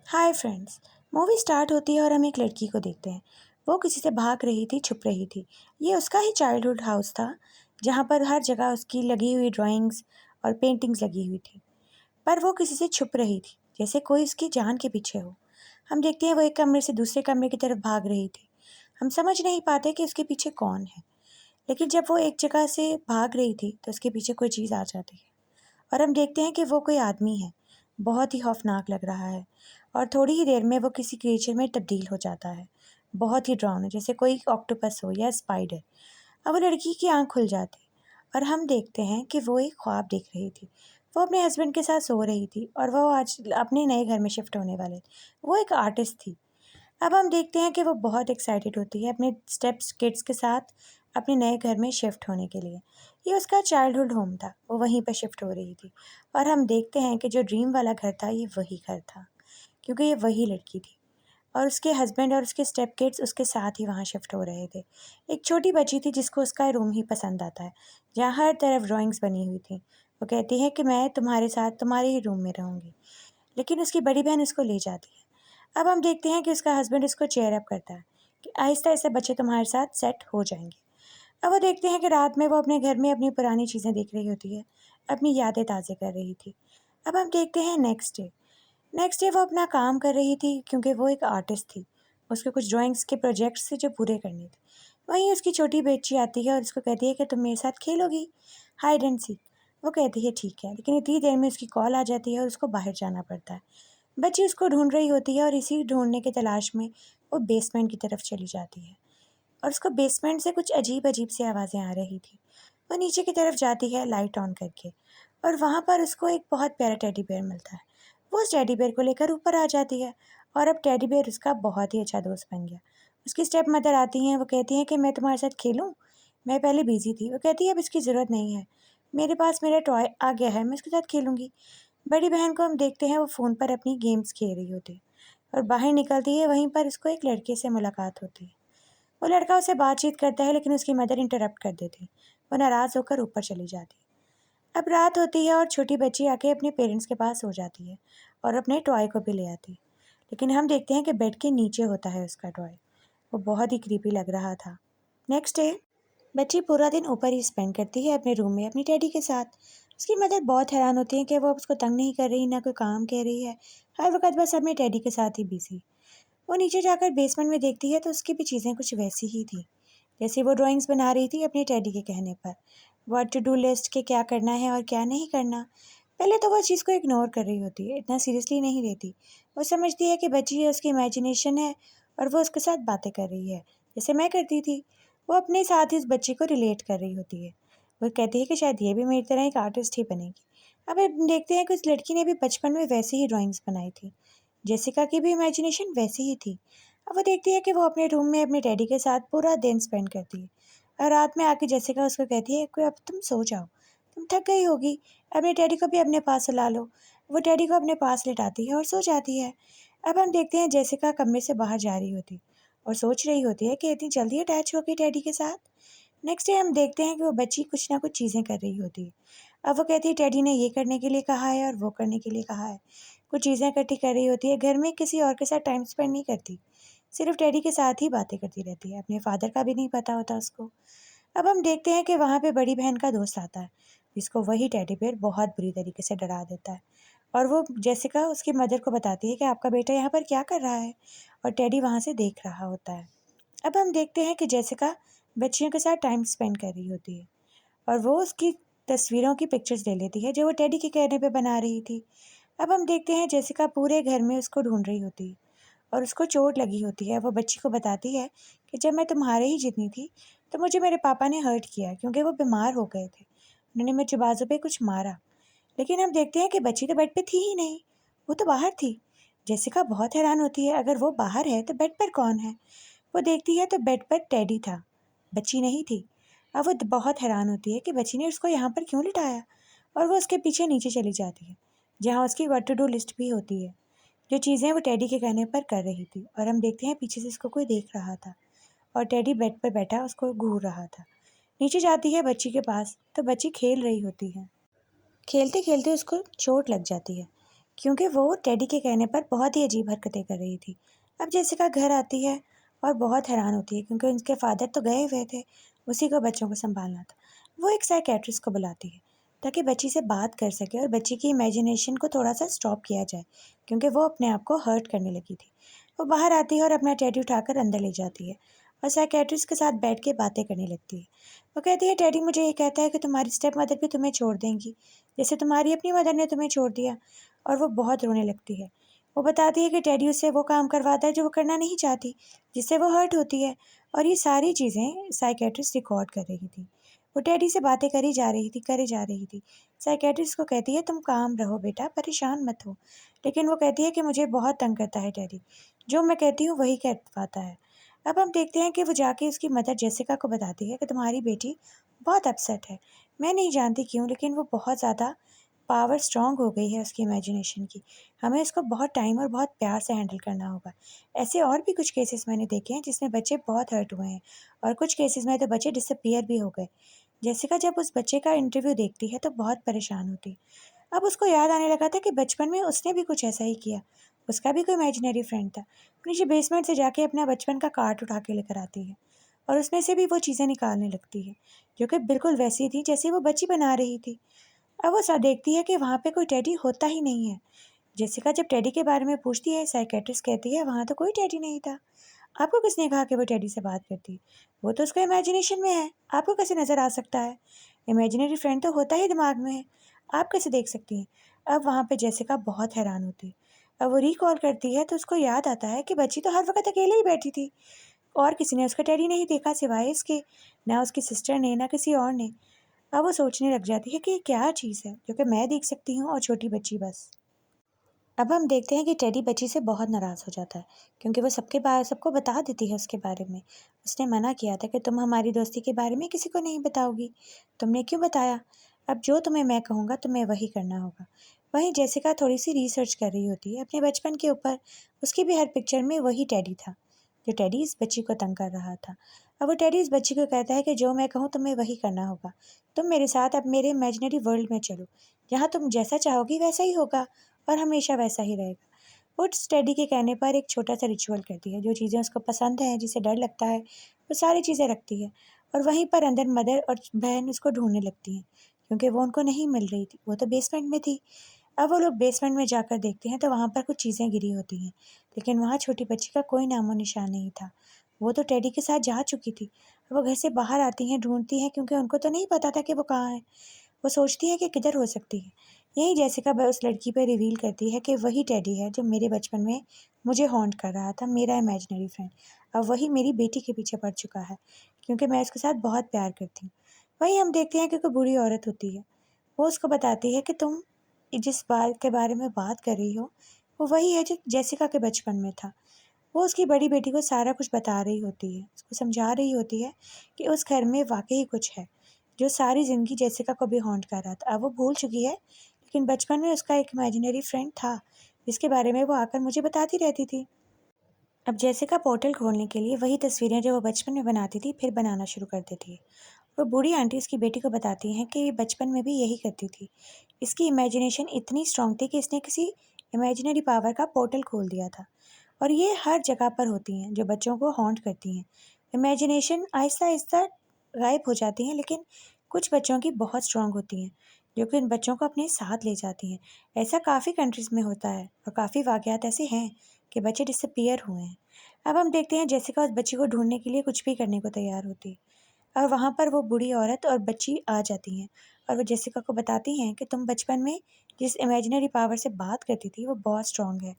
Hi friends. Movie start होती है और हम एक लड़की को देखते हैं। वो किसी से भाग रही थी, छुप रही थी। ये उसका ही चाइल्डहुड हाउस था, जहाँ पर हर जगह उसकी लगी हुई ड्राइंग्स और पेंटिंग्स लगी हुई थी। पर वो किसी से छुप रही थी, जैसे कोई उसकी जान के पीछे हो। हम देखते हैं वो एक कमरे से दूसरे कमरे की तरफ भाग रही थी। हम समझ नहीं पाते कि उसके पीछे कौन है, लेकिन जब वो एक जगह से भाग रही थी तो उसके पीछे कोई चीज़ आ जाती है और हम देखते हैं कि वो कोई आदमी है। बहुत ही खौफनाक लग रहा है और थोड़ी ही देर में वो किसी क्रिएचर में तब्दील हो जाता है। बहुत ही डरावना, जैसे कोई ऑक्टोपस हो या स्पाइडर। अब वो लड़की की आँख खुल जाती और हम देखते हैं कि वो एक ख्वाब देख रही थी। वो अपने हस्बैंड के साथ सो रही थी और वो आज अपने नए घर में शिफ्ट होने वाले थे। वो एक आर्टिस्ट थी। अब हम देखते हैं कि वो बहुत एक्साइटेड होती है अपने स्टेप्स किड्स के साथ अपने नए घर में शिफ्ट होने के लिए। ये उसका चाइल्डहुड होम था, वो वहीं पर शिफ्ट हो रही थी। और हम देखते हैं कि जो ड्रीम वाला घर था ये वही घर था, क्योंकि ये वही लड़की थी और उसके हस्बैंड और उसके स्टेप किड्स उसके साथ ही वहाँ शिफ्ट हो रहे थे। एक छोटी बच्ची थी जिसको उसका रूम ही पसंद आता है, जहाँ हर तरफ ड्राइंग्स बनी हुई थी। वो कहती है कि मैं तुम्हारे साथ तुम्हारे ही रूम में रहूँगी, लेकिन उसकी बड़ी बहन उसको ले जाती है। अब हम देखते हैं कि उसका हस्बैंड उसको चेयर अप करता है कि आहिस्ता आहिस्ता बच्चे तुम्हारे साथ सेट हो जाएंगे। अब वो देखते हैं कि रात में वो अपने घर में अपनी पुरानी चीज़ें देख रही होती है, अपनी यादें ताज़े कर रही थी। अब हम देखते हैं नेक्स्ट डे वो अपना काम कर रही थी, क्योंकि वो एक आर्टिस्ट थी। उसके कुछ ड्राइंग्स के प्रोजेक्ट्स थे जो पूरे करने थे। वहीं उसकी छोटी बेटी आती है और उसको कहती है कि तुम मेरे साथ खेलोगी हाइड एंड सीक। वो कहती है ठीक है, लेकिन इतनी देर में उसकी कॉल आ जाती है और उसको बाहर जाना पड़ता है। बच्ची उसको ढूंढ रही होती है और इसी ढूंढने की तलाश में वो बेसमेंट की तरफ चली जाती है और उसको बेसमेंट से कुछ अजीब अजीब सी आवाज़ें आ रही थी। वो नीचे की तरफ जाती है लाइट ऑन करके और वहाँ पर उसको एक बहुत प्यारा टेडी बेयर मिलता है। वो उस टेडी बेयर को लेकर ऊपर आ जाती है और अब टेडी बेयर उसका बहुत ही अच्छा दोस्त बन गया। उसकी स्टेप मदर आती हैं, वो कहती हैं कि मैं तुम्हारे साथ खेलूँ। मैं पहले बिजी थी। वो कहती है अब इसकी ज़रूरत नहीं है, मेरे पास मेरा टॉय आ गया है, मैं उसके साथ खेलूँगी। बड़ी बहन को हम देखते हैं वो फ़ोन पर अपनी गेम्स खेल रही होती है और बाहर निकलती है। वहीं पर उसको एक लड़के से मुलाकात होती है। वो लड़का उससे बातचीत करता है, लेकिन उसकी मदर इंटरप्ट कर देती है। वो नाराज़ होकर ऊपर चली जाती है। अब रात होती है और छोटी बच्ची आके अपने पेरेंट्स के पास सो जाती है और अपने टॉय को भी ले आती है। लेकिन हम देखते हैं कि बेड के नीचे होता है उसका टॉय। वो बहुत ही क्रीपी लग रहा था। नेक्स्ट डे बच्ची पूरा दिन ऊपर ही स्पेंड करती है अपने रूम में अपनी टेडी के साथ। उसकी मदर बहुत हैरान होती है कि वो अब उसको तंग नहीं कर रही, ना कोई काम कह रही है। हर वक्त बस अपने टेडी के साथ ही बिजी। वो नीचे जाकर बेसमेंट में देखती है तो उसकी भी चीज़ें कुछ वैसी ही थी, जैसे वो ड्राइंग्स बना रही थी अपने टेडी के कहने पर। व्हाट टू डू लिस्ट के क्या करना है और क्या नहीं करना। पहले तो वो चीज़ को इग्नोर कर रही होती है, इतना सीरियसली नहीं लेती। वो समझती है कि बच्ची है, उसकी इमेजिनेशन है और वो उसके साथ बातें कर रही है, जैसे मैं करती थी। वो अपने साथ इस बच्चे को रिलेट कर रही होती है। वो कहती है कि शायद ये भी मेरी तरह एक आर्टिस्ट ही बनेगी। अब हम देखते हैं कि उस लड़की ने भी बचपन में वैसे ही ड्राइंग्स बनाई थी। जेसिका की भी इमेजिनेशन वैसी ही थी। अब वो देखती है कि वो अपने रूम में अपने डैडी के साथ पूरा दिन स्पेंड करती है और रात में आके जेसिका उसको कहती है कि अब तुम सो जाओ, तुम थक गई होगी, अपने डैडी को भी अपने पास सुला लो। वो डैडी को अपने पास लेटाती है और सो जाती है। अब हम देखते हैं जेसिका कमरे से बाहर जा रही होती और सोच रही होती है कि इतनी जल्दी अटैच हो गई डैडी के साथ। नेक्स्ट डे हम देखते हैं कि वो बच्ची कुछ ना कुछ चीज़ें कर रही होती है। अब वो कहती है डैडी ने ये करने के लिए कहा है और वो करने के लिए कहा है। कुछ चीज़ें इकट्ठी कर रही होती है, घर में किसी और के साथ टाइम स्पेंड नहीं करती, सिर्फ डैडी के साथ ही बातें करती रहती है। अपने फादर का भी नहीं पता होता उसको। अब हम देखते हैं कि वहाँ पे बड़ी बहन का दोस्त आता है, जिसको वही टेडी बेयर बहुत बुरी तरीके से डरा देता है और वो जेसिका उसकी मदर को बताती है कि आपका बेटा यहाँ पर क्या कर रहा है और टेडी वहाँ से देख रहा होता है। अब हम देखते हैं कि जेसिका बच्चियों के साथ टाइम स्पेंड कर रही होती है और वो उसकी तस्वीरों की पिक्चर्स ले लेती है जो वो टेडी के कहने पे बना रही थी। अब हम देखते हैं जेसिका पूरे घर में उसको ढूंढ रही होती है और उसको चोट लगी होती है। वो बच्ची को बताती है कि जब मैं तुम्हारे ही जितनी थी तो मुझे मेरे पापा ने हर्ट किया, क्योंकि वो बीमार हो गए थे। उन्होंने मुझे बाजू पे कुछ मारा। लेकिन हम देखते हैं कि बच्ची तो बेड पे थी ही नहीं, वो तो बाहर थी। जेसिका बहुत हैरान होती है, अगर वो बाहर है तो बेड पर कौन है। वो देखती है तो बेड पर टेडी था, बच्ची नहीं थी। अब वो बहुत हैरान होती है कि बच्ची ने उसको यहाँ पर क्यों लिटाया और वो उसके पीछे नीचे चली जाती है, जहाँ उसकी व्हाट टू डू लिस्ट भी होती है, जो चीज़ें वो टेडी के कहने पर कर रही थी। और हम देखते हैं पीछे से उसको कोई देख रहा था और टेडी बेड पर बैठा उसको घूर रहा था। नीचे जाती है बच्ची के पास तो बच्ची खेल रही होती है। खेलते खेलते उसको चोट लग जाती है। क्योंकि वो टेडी के कहने पर बहुत ही अजीब हरकतें कर रही थी। अब जेसिका घर आती है और बहुत हैरान होती है क्योंकि उनके फादर तो गए हुए थे, उसी को बच्चों को संभालना था। वो एक साइकेट्रिस्ट को बुलाती है ताकि बच्ची से बात कर सके और बच्ची की इमेजिनेशन को थोड़ा सा स्टॉप किया जाए, क्योंकि वो अपने आप को हर्ट करने लगी थी। वो बाहर आती है और अपना टेडी उठाकर अंदर ले जाती है और साइकेट्रिस्ट के साथ बैठ के बातें करने लगती है। वो कहती है, टेडी मुझे ये कहता है कि तुम्हारी स्टेप मदर भी तुम्हें छोड़ देंगी, जैसे तुम्हारी अपनी मदर ने तुम्हें छोड़ दिया। और वो बहुत रोने लगती है। वो बताती है कि टेडी उससे वो काम करवाता है जो वो करना नहीं चाहती, जिससे वो हर्ट होती है। और ये सारी चीज़ें साइकेट्रिस्ट रिकॉर्ड कर रही थी। वो टेडी से बातें करी जा रही थी, करे जा रही थी। साइकेट्रिस्ट को कहती है, तुम काम रहो बेटा, परेशान मत हो। लेकिन वो कहती है कि मुझे बहुत तंग करता है टेडी, जो मैं कहती हूँ वही कह पाता है। अब हम देखते हैं कि वो जाके उसकी मदर जेसिका को बताती है कि तुम्हारी बेटी बहुत अपसेट है। मैं नहीं जानती क्यों, लेकिन वो बहुत ज़्यादा पावर स्ट्रॉन्ग हो गई है उसकी इमेजिनेशन की। हमें इसको बहुत टाइम और बहुत प्यार से हैंडल करना होगा। ऐसे और भी कुछ केसेस मैंने देखे हैं जिसमें बच्चे बहुत हर्ट हुए हैं और कुछ केसेस में तो बच्चे डिसअपीयर भी हो गए। जेसिका जब उस बच्चे का इंटरव्यू देखती है तो बहुत परेशान होती है। अब उसको याद आने लगा था कि बचपन में उसने भी कुछ ऐसा ही किया। उसका भी कोई इमेजिनरी फ्रेंड था। वो नीचे बेसमेंट से जाके अपना बचपन का कार्ड उठा के लेकर आती है और उसमें से भी वो चीज़ें निकालने लगती है, जो कि बिल्कुल वैसी थी जैसी वो बच्ची बना रही थी। अब वो देखती है कि वहाँ पे कोई टेडी होता ही नहीं है। जेसिका जब टेडी के बारे में पूछती है, साइकेट्रिस्ट कहती है वहाँ तो कोई टेडी नहीं था। आपको किसने कहा कि वो टेडी से बात करती है? वो तो उसका इमेजिनेशन में है, आपको कैसे नज़र आ सकता है? इमेजिनरी फ्रेंड तो होता ही दिमाग में है, आप कैसे देख सकती हैं? अब वहाँ पे जेसिका बहुत हैरान होती है। अब वो रिकॉल करती है तो उसको याद आता है कि बच्ची तो हर वक्त अकेले ही बैठी थी और किसी ने उसका टेडी नहीं देखा सिवाय इसके, ना उसकी सिस्टर ने ना किसी और ने। अब वो सोचने लग जाती है कि ये क्या चीज़ है जो कि मैं देख सकती हूँ और छोटी बच्ची बस। अब हम देखते हैं कि टेडी बच्ची से बहुत नाराज़ हो जाता है क्योंकि वो सबको बता देती है उसके बारे में। उसने मना किया था कि तुम हमारी दोस्ती के बारे में किसी को नहीं बताओगी। तुमने क्यों बताया? अब जो तुम्हें मैं कहूँगा तुम्हें वही करना होगा। वहीं जेसिका थोड़ी सी रिसर्च कर रही होती है अपने बचपन के ऊपर। उसकी भी हर पिक्चर में वही टेडी था, जो टेडी इस बच्ची को तंग कर रहा था। अब वो टेडी इस बच्ची को कहता है कि जो मैं कहूँ तुम्हें वही करना होगा। तुम मेरे साथ अब मेरे इमेजिनरी वर्ल्ड में चलो, जहाँ तुम जैसा चाहोगी वैसा ही होगा और हमेशा वैसा ही रहेगा। वो टेडी के कहने पर एक छोटा सा रिचुअल करती है। जो चीज़ें उसको पसंद हैं, जिसे डर लगता है, वो सारी चीज़ें रखती है। और वहीं पर अंदर मदर और बहन उसको ढूंढने लगती हैं क्योंकि वो उनको नहीं मिल रही थी, वो तो बेसमेंट में थी। अब वो लोग बेसमेंट में जाकर देखते हैं तो वहाँ पर कुछ चीज़ें गिरी होती हैं, लेकिन वहाँ छोटी बच्ची का कोई नामो निशान नहीं था। वो तो टेडी के साथ जा चुकी थी। वो घर से बाहर आती हैं, ढूंढती हैं क्योंकि उनको तो नहीं पता था कि वो कहाँ है। वो सोचती है कि किधर हो सकती है। यही जेसिका उस लड़की पर रिवील करती है कि वही टेडी है जो मेरे बचपन में मुझे हॉन्ट कर रहा था, मेरा इमेजिनरी फ्रेंड। अब वही मेरी बेटी के पीछे पड़ चुका है क्योंकि मैं उसके साथ बहुत प्यार करती हूँ। वहीं हम देखते हैं कि कोई बूढ़ी औरत होती है। वो उसको बताती है कि तुम जिस बात के बारे में बात कर रही हो, वो वही है जो जेसिका के बचपन में था। वो उसकी बड़ी बेटी को सारा कुछ बता रही होती है, उसको समझा रही होती है कि उस घर में वाक़ई कुछ है, जो सारी ज़िंदगी जेसिका को भी हॉन्ट कर रहा था। अब वो भूल चुकी है, लेकिन बचपन में उसका एक इमेजिनरी फ्रेंड था, जिसके बारे में वो आकर मुझे बताती रहती थी। अब जेसिका पोर्टल खोलने के लिए वही तस्वीरें जो वो बचपन में बनाती थी, फिर बनाना शुरू कर देती है। वो बूढ़ी आंटी उसकी बेटी को बताती हैं कि ये बचपन में भी यही करती थी। इसकी इमेजिनेशन इतनी स्ट्रॉन्ग थी कि इसने किसी इमेजिनरी पावर का पोर्टल खोल दिया था। और ये हर जगह पर होती हैं, जो बच्चों को हॉन्ट करती हैं। इमेजिनेशन आहिस्ता-आहिस्ता गायब हो जाती हैं, लेकिन कुछ बच्चों की बहुत स्ट्रॉन्ग होती हैं, जो कि उन बच्चों को अपने साथ ले जाती हैं। ऐसा काफ़ी कंट्रीज़ में होता है और काफ़ी वाक़यात ऐसे हैं कि बच्चे डिसअपीयर हुए हैं। अब हम देखते हैं जेसिका उस बच्ची को ढूँढने के लिए कुछ भी करने को तैयार होती है। और वहाँ पर वो बूढ़ी औरत और बच्ची आ जाती हैं और वो जेसिका को बताती हैं कि तुम बचपन में जिस इमेजिनरी पावर से बात करती थी, वो बहुत स्ट्रॉन्ग है।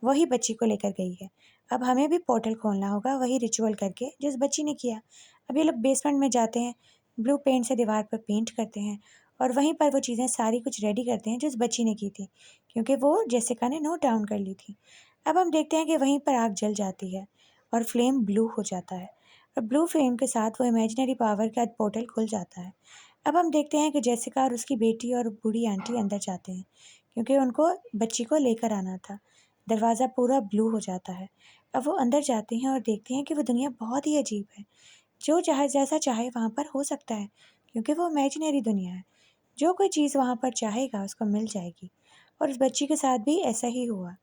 वही बच्ची को लेकर गई है। अब हमें भी पोर्टल खोलना होगा वही रिचुअल करके जिस बच्ची ने किया। अब ये लोग बेसमेंट में जाते हैं, ब्लू पेंट से दीवार पर पेंट करते हैं और वहीं पर वो चीज़ें सारी कुछ रेडी करते हैं जो उस बच्ची ने की थी, क्योंकि वो जेसिका ने नोट डाउन कर ली थी। अब हम देखते हैं कि वहीं पर आग जल जाती है और फ्लेम ब्लू हो जाता है और ब्लू फ्लेम के साथ वो इमेजिनरी पावर का पोर्टल खुल जाता है। अब हम देखते हैं कि जेसिका और उसकी बेटी और बूढ़ी आंटी अंदर जाते हैं क्योंकि उनको बच्ची को लेकर आना था। दरवाज़ा पूरा ब्लू हो जाता है। अब वो अंदर जाते हैं और देखते हैं कि वो दुनिया बहुत ही अजीब है। जो चाहे जैसा चाहे वहाँ पर हो सकता है क्योंकि वो इमेजिनरी दुनिया है। जो कोई चीज़ वहाँ पर चाहेगा उसको मिल जाएगी। और उस बच्ची के साथ भी ऐसा ही हुआ।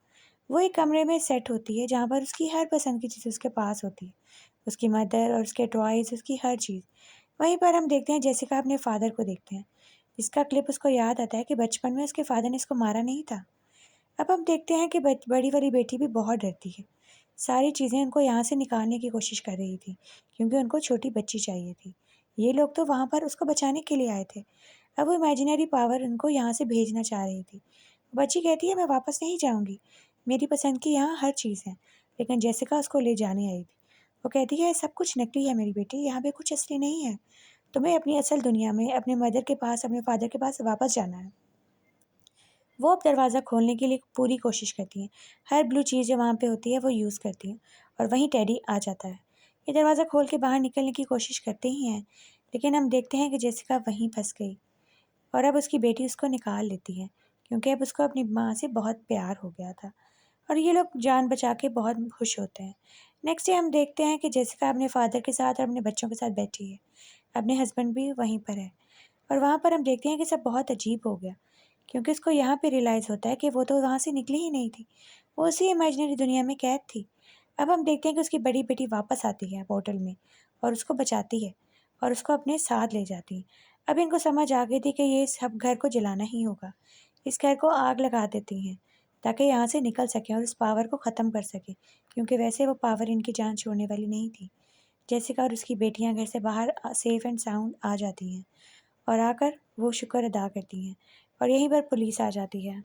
वो एक कमरे में सेट होती है जहाँ पर उसकी हर पसंद की चीज़ उसके पास होती है। उसकी मदर और उसके टॉयज़, उसकी हर चीज़। वहीं पर हम देखते हैं जेसिका अपने फ़ादर को देखते हैं। इसका क्लिप उसको याद आता है कि बचपन में उसके फ़ादर ने इसको मारा नहीं था। अब हम देखते हैं कि बड़ी वाली बेटी भी बहुत डरती है। सारी चीज़ें उनको यहाँ से निकालने की कोशिश कर रही थी, क्योंकि उनको छोटी बच्ची चाहिए थी। ये लोग तो वहाँ पर उसको बचाने के लिए आए थे। अब वो इमेजिनरी पावर उनको यहाँ से भेजना चाह रही थी। बच्ची कहती है, मैं वापस नहीं जाऊँगी। मेरी पसंद की यहाँ हर चीज़ है। लेकिन जेसिका उसको ले जाने आई थी। वो कहती है, सब कुछ नकली है मेरी बेटी, यहाँ पे कुछ असली नहीं है। तुम्हें अपनी असल दुनिया में अपने मदर के पास, अपने फादर के पास वापस जाना है। वो अब दरवाज़ा खोलने के लिए पूरी कोशिश करती हैं। हर ब्लू चीज़ जो वहाँ पे होती है वो यूज़ करती हैं और वहीं टेडी आ जाता है। ये दरवाज़ा खोल के बाहर निकलने की कोशिश करते ही हैं, लेकिन हम देखते हैं कि जेसिका वहीं फँस गई और अब उसकी बेटी उसको निकाल लेती है, क्योंकि अब उसको अपनी माँ से बहुत प्यार हो गया था और ये लोग जान बचा के बहुत खुश होते हैं। नेक्स्ट डे हम देखते हैं कि जेसिका अपने फादर के साथ और अपने बच्चों के साथ बैठी है। अपने हस्बैंड भी वहीं पर है और वहाँ पर हम देखते हैं कि सब बहुत अजीब हो गया, क्योंकि उसको यहाँ पे रियलाइज़ होता है कि वो तो वहाँ से निकली ही नहीं थी। वो उसी इमेजिनरी दुनिया में कैद थी। अब हम देखते हैं कि उसकी बड़ी बेटी वापस आती है होटल में और उसको बचाती है और उसको अपने साथ ले जाती है। अब इनको समझ आ गई थी कि ये सब घर को जलाना ही होगा। इस घर को आग लगा देती हैं ताकि यहाँ से निकल सकें और उस पावर को ख़त्म कर सकें, क्योंकि वैसे वो पावर इनकी जान छोड़ने वाली नहीं थी। जेसिका और उसकी बेटियाँ घर से बाहर सेफ एंड साउंड आ जाती हैं और आकर वो शुक्र अदा करती हैं और यहीं पर पुलिस आ जाती है।